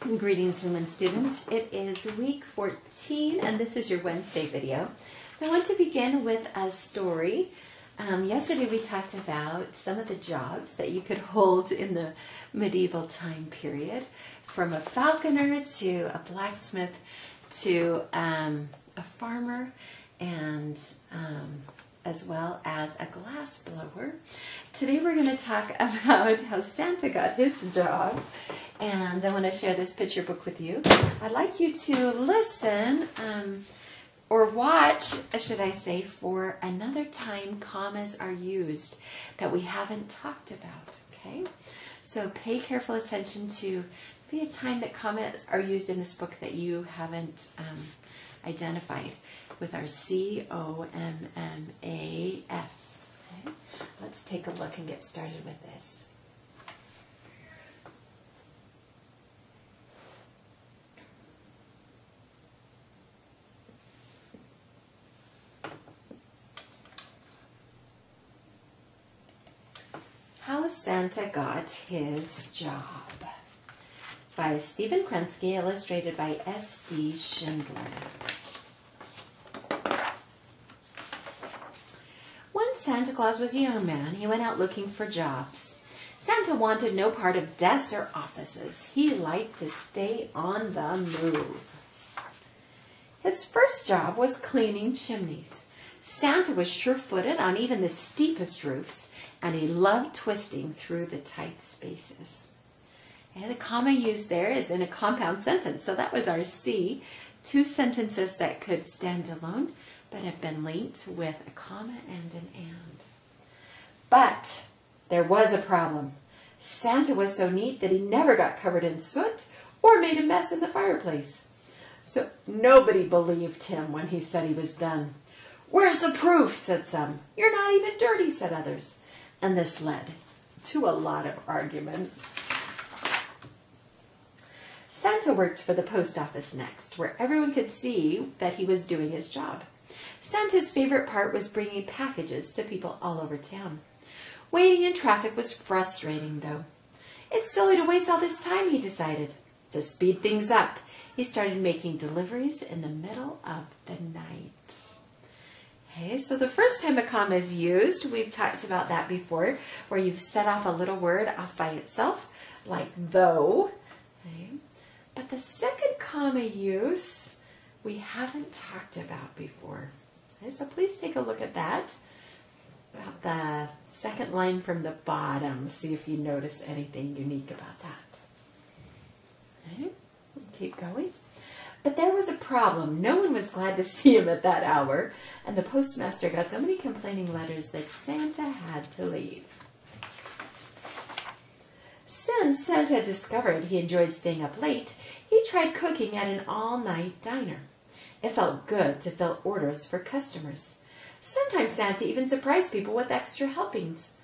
Greetings, Lumen students. It is week 14 and this is your Wednesday video. So I want to begin with a story. Yesterday we talked about some of the jobs that you could hold in the medieval time period, from a falconer to a blacksmith to a farmer, and as well as a glass blower. Today we're going to talk about how Santa got his job, and I want to share this picture book with you. I'd like you to listen or watch, should I say, for another time commas are used that we haven't talked about, okay? So pay careful attention to maybe a time that commas are used in this book that you haven't identified with our C-O-M-M-A-S. Okay? Let's take a look and get started with this. How Santa Got His Job by Stephen Krensky, illustrated by S.D. Schindler. When Santa Claus was a young man, he went out looking for jobs. Santa wanted no part of desks or offices. He liked to stay on the move. His first job was cleaning chimneys. Santa was sure-footed on even the steepest roofs, and he loved twisting through the tight spaces. And the comma used there is in a compound sentence, so that was our C. Two sentences that could stand alone, but have been linked with a comma and an and. But there was a problem. Santa was so neat that he never got covered in soot or made a mess in the fireplace. So nobody believed him when he said he was done. "Where's the proof?" said some. "You're not even dirty," said others. And this led to a lot of arguments. Santa worked for the post office next, where everyone could see that he was doing his job. Santa's favorite part was bringing packages to people all over town. Waiting in traffic was frustrating, though. It's silly to waste all this time, he decided. To speed things up, he started making deliveries in the middle of the night. Okay, so the first time a comma is used, we've talked about that before, where you've set off a little word off by itself, like though. Okay. But the second comma use, we haven't talked about before. Okay, so please take a look at that, about the second line from the bottom. See if you notice anything unique about that. Okay, keep going. But there was a problem. No one was glad to see him at that hour, and the postmaster got so many complaining letters that Santa had to leave. Since Santa discovered he enjoyed staying up late, he tried cooking at an all-night diner. It felt good to fill orders for customers. Sometimes Santa even surprised people with extra helpings.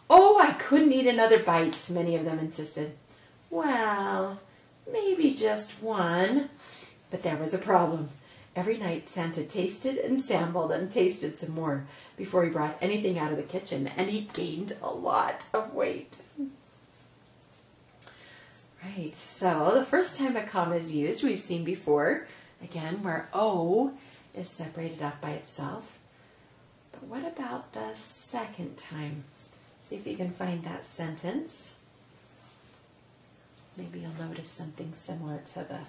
"Oh, I couldn't eat another bite," many of them insisted. "Well, maybe just one." But there was a problem. Every night Santa tasted and sampled and tasted some more before he brought anything out of the kitchen, and he gained a lot of weight. Right, so the first time a comma is used, we've seen before, again, where O is separated off by itself. But what about the second time? See if you can find that sentence. Maybe you'll notice something similar to the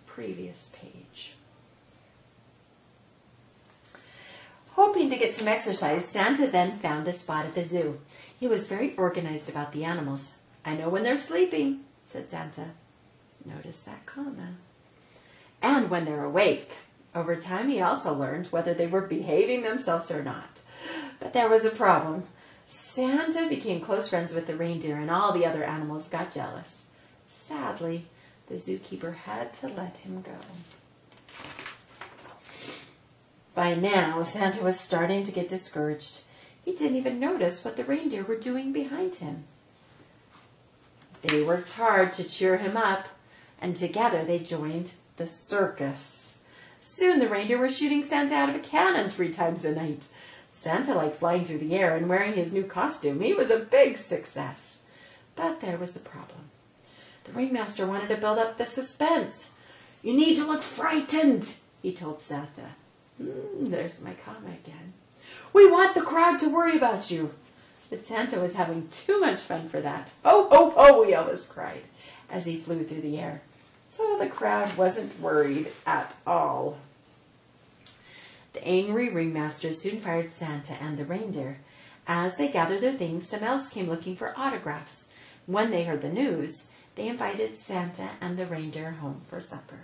previous page. Hoping to get some exercise, Santa then found a spot at the zoo. He was very organized about the animals. "I know when they're sleeping," said Santa. Notice that comma. "And when they're awake." Over time, he also learned whether they were behaving themselves or not. But there was a problem. Santa became close friends with the reindeer, and all the other animals got jealous. Sadly, the zookeeper had to let him go. By now, Santa was starting to get discouraged. He didn't even notice what the reindeer were doing behind him. They worked hard to cheer him up, and together they joined the circus. Soon the reindeer were shooting Santa out of a cannon 3 times a night. Santa liked flying through the air, and wearing his new costume, he was a big success. But there was a problem. The ringmaster wanted to build up the suspense. "You need to look frightened," he told Santa. There's my comma again. "We want the crowd to worry about you." But Santa was having too much fun for that. "Ho, ho, ho," he always cried as he flew through the air. So the crowd wasn't worried at all. The angry ringmaster soon fired Santa and the reindeer. As they gathered their things, some elves came looking for autographs. When they heard the news, they invited Santa and the reindeer home for supper.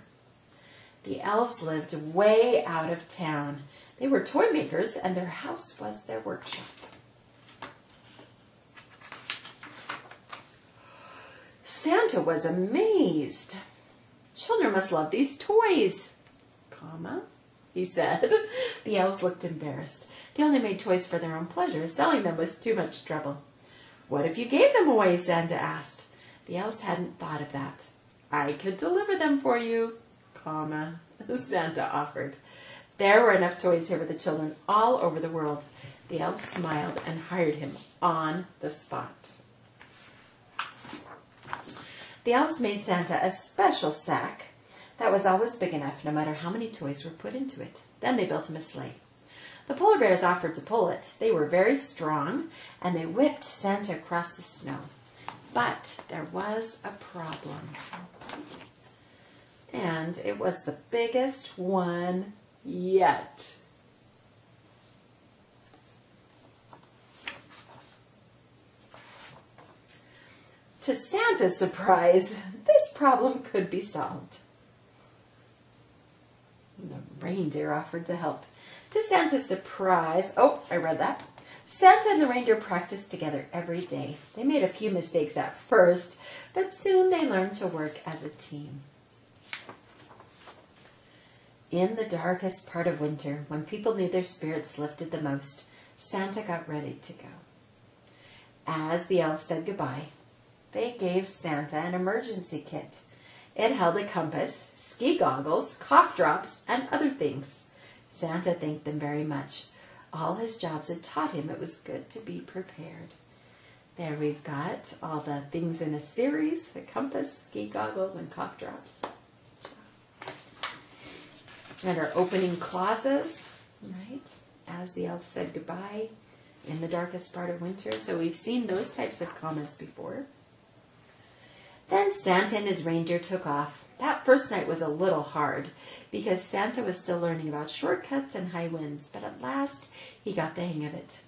The elves lived way out of town. They were toy makers, and their house was their workshop. Santa was amazed. "Children must love these toys," comma, he said. The elves looked embarrassed. They only made toys for their own pleasure. Selling them was too much trouble. "What if you gave them away?" Santa asked. The elves hadn't thought of that. "I could deliver them for you," comma, Santa offered. There were enough toys here for the children all over the world. The elves smiled and hired him on the spot. The elves made Santa a special sack that was always big enough, no matter how many toys were put into it. Then they built him a sleigh. The polar bears offered to pull it. They were very strong, and they whipped Santa across the snow. But there was a problem. And it was the biggest one yet. To Santa's surprise, this problem could be solved. The reindeer offered to help. To Santa's surprise, I read that. Santa and the reindeer practiced together every day. They made a few mistakes at first, but soon they learned to work as a team. In the darkest part of winter, when people need their spirits lifted the most, Santa got ready to go. As the elves said goodbye, they gave Santa an emergency kit. It held a compass, ski goggles, cough drops, and other things. Santa thanked them very much. All his jobs had taught him it was good to be prepared. There we've got all the things in a series: a compass, ski goggles, and cough drops. And our opening clauses, right? As the elves said goodbye in the darkest part of winter. So we've seen those types of commas before. Then Santa and his reindeer took off. That first night was a little hard because Santa was still learning about shortcuts and high winds, but at last he got the hang of it.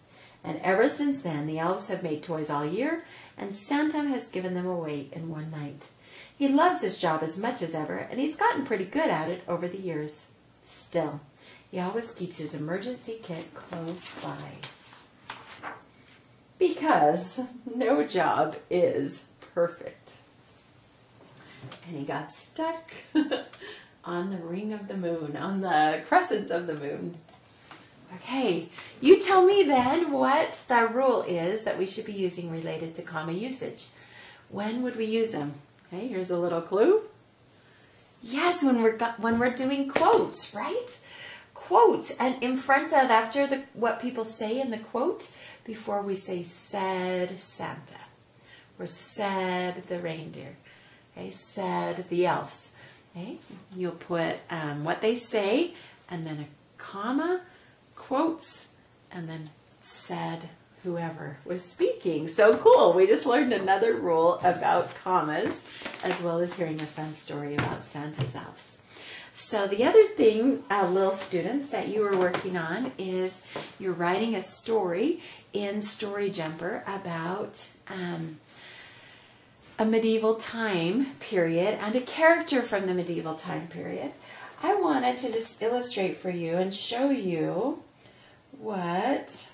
And ever since then, the elves have made toys all year, and Santa has given them away in one night. He loves his job as much as ever, and he's gotten pretty good at it over the years. Still, he always keeps his emergency kit close by. Because no job is perfect. And he got stuck on the ring of the moon, on the crescent of the moon. Okay, you tell me then what the rule is that we should be using related to comma usage. When would we use them? Okay, here's a little clue. Yes, when we're doing quotes, right? Quotes, and in front of, after what people say in the quote, before we say "said Santa," or "said the reindeer." Okay, said the elves. Okay, you'll put what they say, and then a comma, quotes, and then said whoever was speaking. So cool. We just learned another rule about commas, as well as hearing a fun story about Santa's elves. So the other thing, little students, that you are working on is you're writing a story in Story Jumper about a medieval time period and a character from the medieval time period. I wanted to just illustrate for you and show you what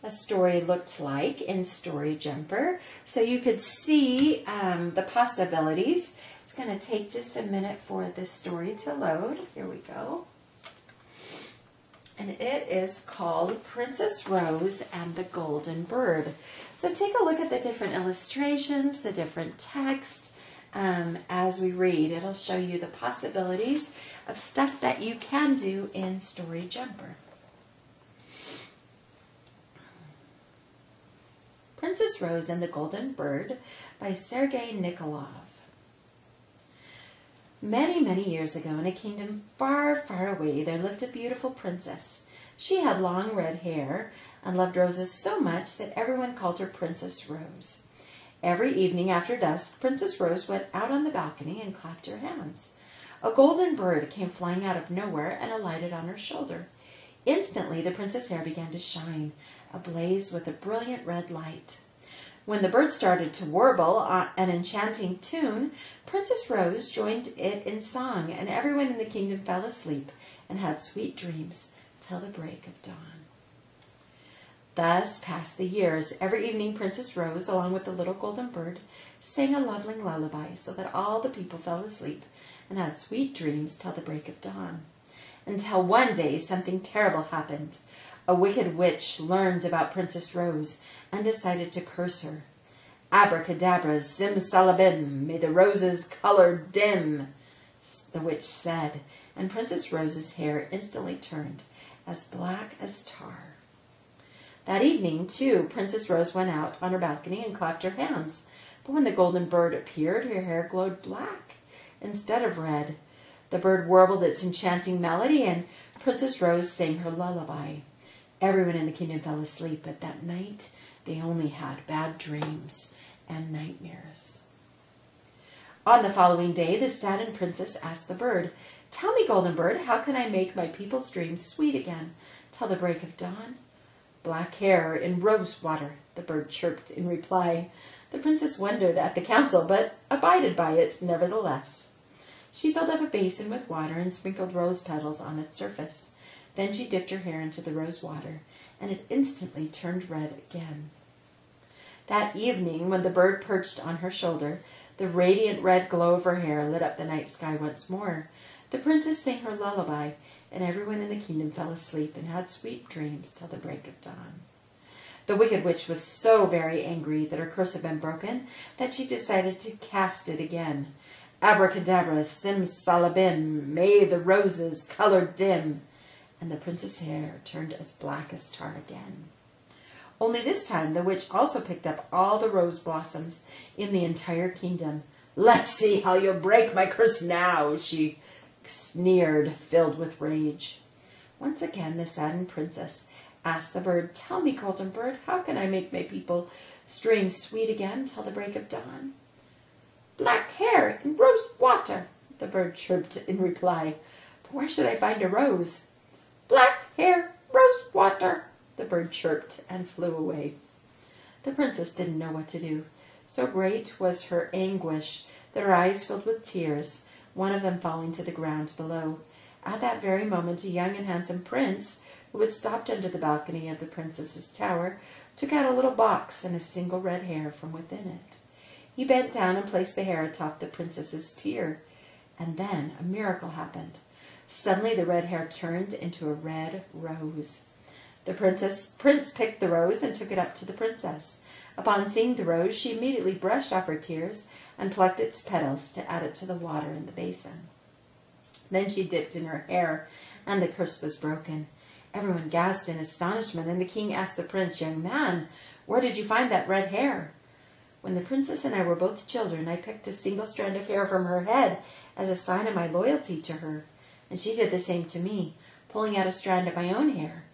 a story looked like in Story Jumper, so you could see the possibilities. It's going to take just a minute for this story to load. Here we go. And it is called Princess Rose and the Golden Bird. So take a look at the different illustrations, the different text as we read. It'll show you the possibilities of stuff that you can do in Story Jumper. Princess Rose and the Golden Bird by Sergei Nikolov. Many, many years ago, in a kingdom far, far away, there lived a beautiful princess. She had long red hair and loved roses so much that everyone called her Princess Rose. Every evening after dusk, Princess Rose went out on the balcony and clapped her hands. A golden bird came flying out of nowhere and alighted on her shoulder. Instantly, the princess' hair began to shine, ablaze with a brilliant red light. When the bird started to warble an enchanting tune, Princess Rose joined it in song, and everyone in the kingdom fell asleep and had sweet dreams till the break of dawn. Thus passed the years. Every evening Princess Rose, along with the little golden bird, sang a lovely lullaby so that all the people fell asleep and had sweet dreams till the break of dawn. Until one day something terrible happened. A wicked witch learned about Princess Rose and decided to curse her. Abracadabra, zim-salabim, may the rose's color dim, the witch said, and Princess Rose's hair instantly turned as black as tar. That evening, too, Princess Rose went out on her balcony and clapped her hands. But when the golden bird appeared, her hair glowed black instead of red. The bird warbled its enchanting melody, and Princess Rose sang her lullaby. Everyone in the kingdom fell asleep, but that night they only had bad dreams and nightmares. On the following day, the saddened princess asked the bird, "Tell me, golden bird, how can I make my people's dreams sweet again till the break of dawn?" "Black hair in rose water," the bird chirped in reply. The princess wondered at the counsel, but abided by it nevertheless. She filled up a basin with water and sprinkled rose petals on its surface. Then she dipped her hair into the rose water, and it instantly turned red again. That evening, when the bird perched on her shoulder, the radiant red glow of her hair lit up the night sky once more. The princess sang her lullaby, and everyone in the kingdom fell asleep and had sweet dreams till the break of dawn. The wicked witch was so very angry that her curse had been broken that she decided to cast it again. Abracadabra, sim-salabim, may the rose's color dim, and the princess' hair turned as black as tar again. Only this time the witch also picked up all the rose blossoms in the entire kingdom. "Let's see how you'll break my curse now," she sneered, filled with rage. Once again the saddened princess asked the bird, "Tell me, golden bird, how can I make my people's dreams sweet again till the break of dawn?" "Black hair in rose water," the bird chirped in reply. "But where should I find a rose?" "Black hair, rose water," the bird chirped and flew away. The princess didn't know what to do. So great was her anguish that her eyes filled with tears, one of them falling to the ground below. At that very moment, a young and handsome prince, who had stopped under the balcony of the princess's tower, took out a little box and a single red hair from within it. He bent down and placed the hair atop the princess's tear, and then a miracle happened. Suddenly the red hair turned into a red rose. The prince picked the rose and took it up to the princess. Upon seeing the rose, she immediately brushed off her tears and plucked its petals to add it to the water in the basin. Then she dipped in her hair, and the curse was broken. Everyone gasped in astonishment, and the king asked the prince, "Young man, where did you find that red hair?" "When the princess and I were both children, I picked a single strand of hair from her head as a sign of my loyalty to her, and she did the same to me, pulling out a strand of my own hair."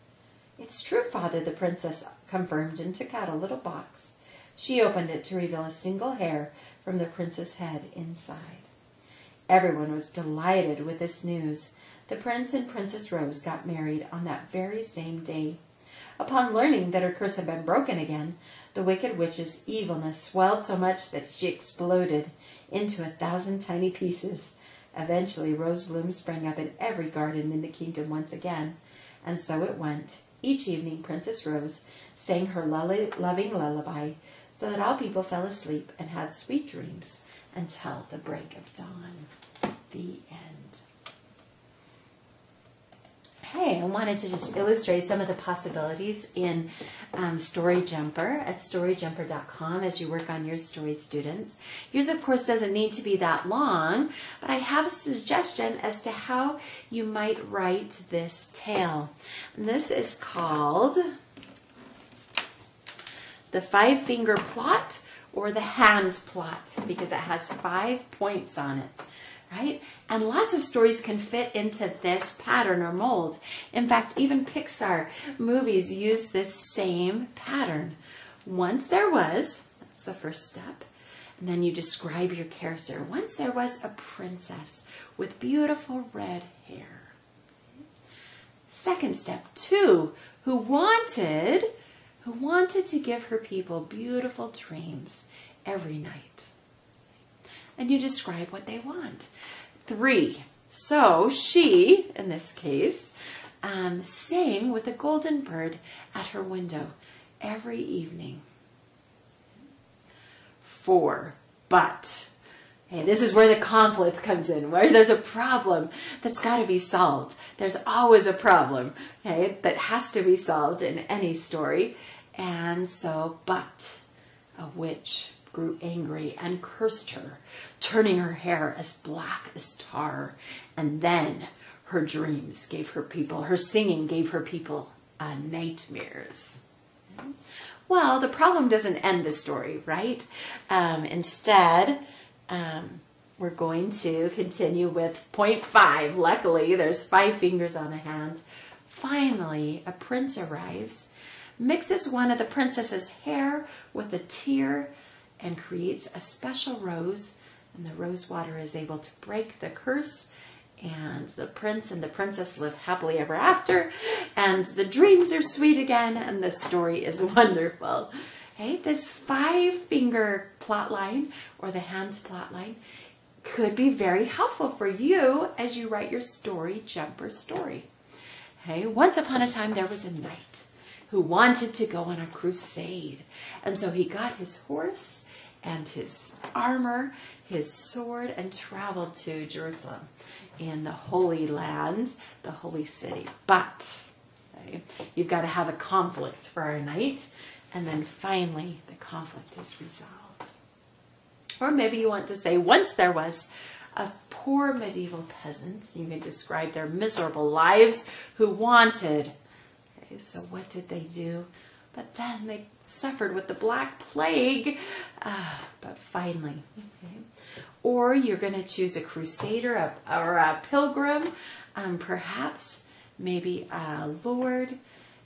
"It's true, father," the princess confirmed and took out a little box. She opened it to reveal a single hair from the prince's head inside. Everyone was delighted with this news. The prince and Princess Rose got married on that very same day. Upon learning that her curse had been broken again, the wicked witch's evilness swelled so much that she exploded into 1,000 tiny pieces. Eventually, rose blooms sprang up in every garden in the kingdom once again, and so it went. Each evening, Princess Rose sang her loving lullaby so that all people fell asleep and had sweet dreams until the break of dawn. The end. Hey, I wanted to just illustrate some of the possibilities in Story Jumper at storyjumper.com as you work on your story, students. Yours, of course, doesn't need to be that long, but I have a suggestion as to how you might write this tale. And this is called the 5-finger plot or the hands plot, because it has 5 points on it, right? And lots of stories can fit into this pattern or mold. In fact, even Pixar movies use this same pattern. Once there was, that's the first step, and then you describe your character. Once there was a princess with beautiful red hair. Second step, 2, who wanted to give her people beautiful dreams every night. And you describe what they want. 3, so she, in this case, sang with a golden bird at her window every evening. 4, but, okay, this is where the conflict comes in, where there's a problem that's got to be solved. There's always a problem, okay, that has to be solved in any story. And so, but a witch grew angry and cursed her, turning her hair as black as tar. And then her dreams gave her people, her singing gave her people nightmares. Well, the problem doesn't end the story, right? Instead, we're going to continue with point 5. Luckily, there's 5 fingers on a hand. Finally, a prince arrives, mixes one of the princess's hair with a tear, and creates a special rose. And the rose water is able to break the curse. And the prince and the princess live happily ever after. And the dreams are sweet again. And the story is wonderful. Hey, this 5-finger plot line, or the hands plot line, could be very helpful for you as you write your story, jumper story. Hey, once upon a time there was a knight who wanted to go on a crusade. And so he got his horse and his armor, his sword, and traveled to Jerusalem in the Holy Land, the Holy City. But okay, you've got to have a conflict for a knight, and then finally the conflict is resolved. Or maybe you want to say, once there was a poor medieval peasant. You can describe their miserable lives who wanted. Okay, so what did they do? But then they suffered with the Black Plague. But finally, okay. Or you're going to choose a crusader or a pilgrim, perhaps, maybe a lord.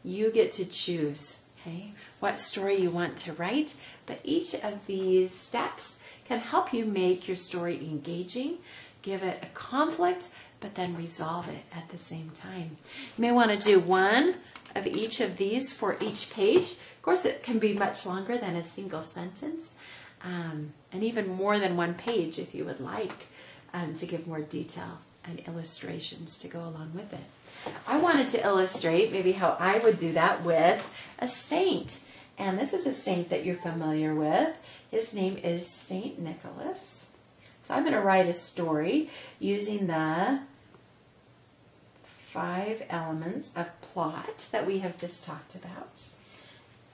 You get to choose, okay, what story you want to write. But each of these steps can help you make your story engaging, give it a conflict, but then resolve it at the same time. You may want to do one of each of these for each page. Of course, it can be much longer than a single sentence, and even more than one page if you would like, to give more detail and illustrations to go along with it. I wanted to illustrate maybe how I would do that with a saint. And this is a saint that you're familiar with. His name is Saint Nicholas. So I'm going to write a story using the 5 elements of plot that we have just talked about.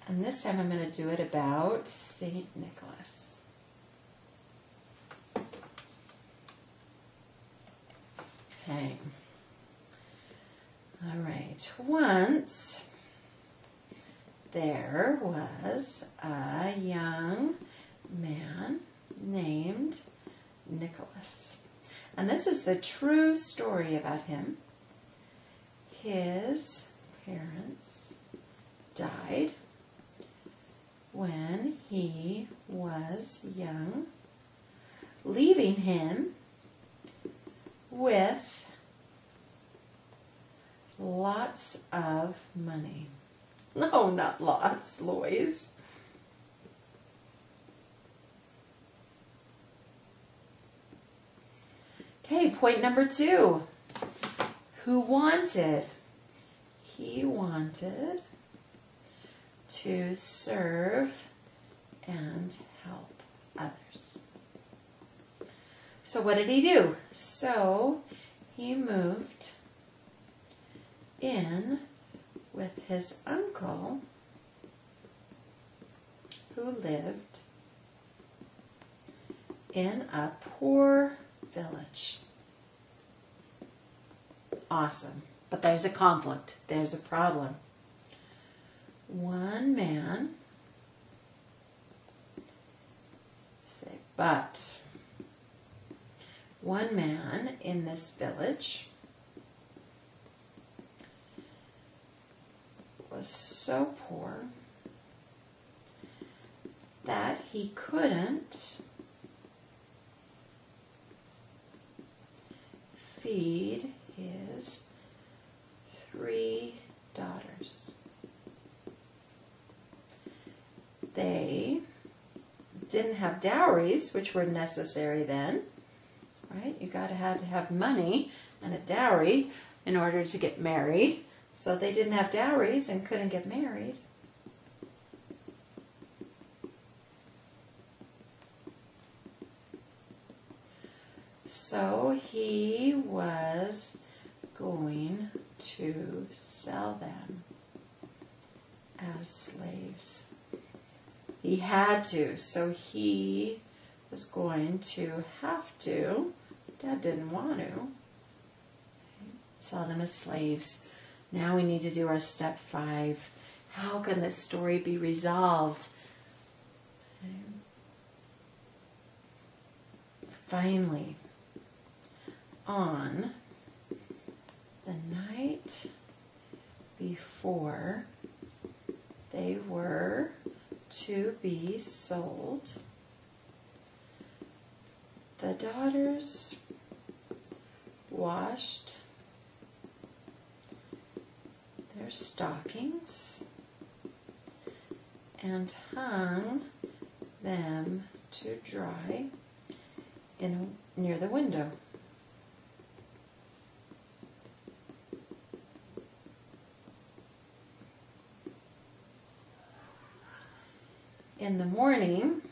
And this time I'm going to do it about Saint Nicholas. Okay. All right. Once there was a young man named Nicholas. And this is the true story about him. His parents died when he was young, leaving him with lots of money. No, not lots, Lois. Okay, point number 2. Who wanted? He wanted to serve and help others. So what did he do? So he moved in with his uncle who lived in a poor village. Awesome. But there's a conflict. There's a problem. One man But one man in this village was so poor that he couldn't feed his 3 daughters. They didn't have dowries, which were necessary then, right? You got to have money and a dowry in order to get married. So they didn't have dowries and couldn't get married. So he was going to sell them as slaves. He had to, so he was going to have to. Dad didn't want to. Sell them as slaves. Now we need to do our step 5. How can this story be resolved? Okay. Finally, on the night before they were to be sold, the daughters washed their stockings and hung them to dry near the window. In the morning,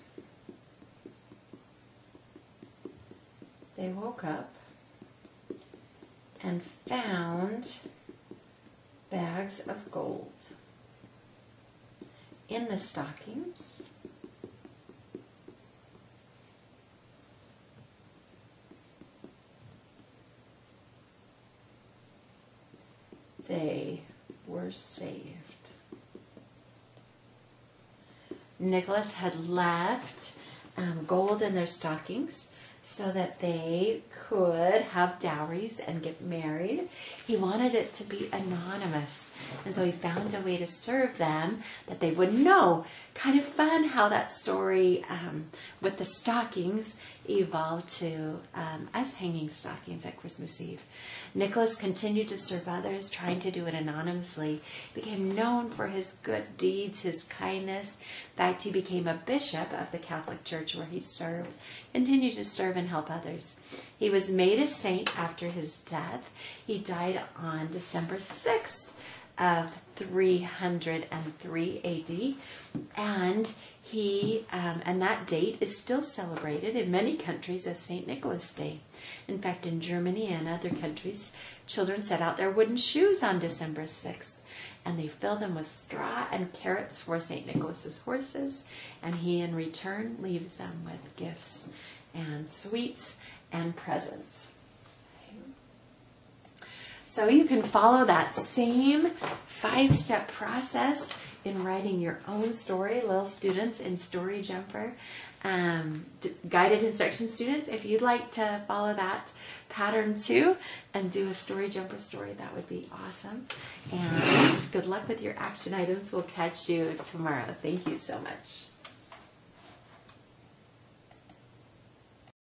they woke up and found bags of gold in the stockings. They were saved. Nicholas had left gold in their stockings so that they could have dowries and get married. He wanted it to be anonymous, and so he found a way to serve them that they wouldn't know. Kind of fun how that story with the stockings evolved to us hanging stockings at Christmas Eve. Nicholas continued to serve others, trying to do it anonymously. He became known for his good deeds, his kindness. In fact, he became a bishop of the Catholic Church where he served, continued to serve and help others. He was made a saint after his death. He died on December 6th of 303 AD, and and that date is still celebrated in many countries as St. Nicholas Day. In fact, in Germany and other countries, children set out their wooden shoes on December 6th, and they fill them with straw and carrots for St. Nicholas's horses, and he in return leaves them with gifts and sweets and presents. So you can follow that same 5-step process in writing your own story, little students in Story Jumper. Guided instruction students, if you'd like to follow that pattern too and do a Story Jumper story, that would be awesome. And good luck with your action items. We'll catch you tomorrow. Thank you so much.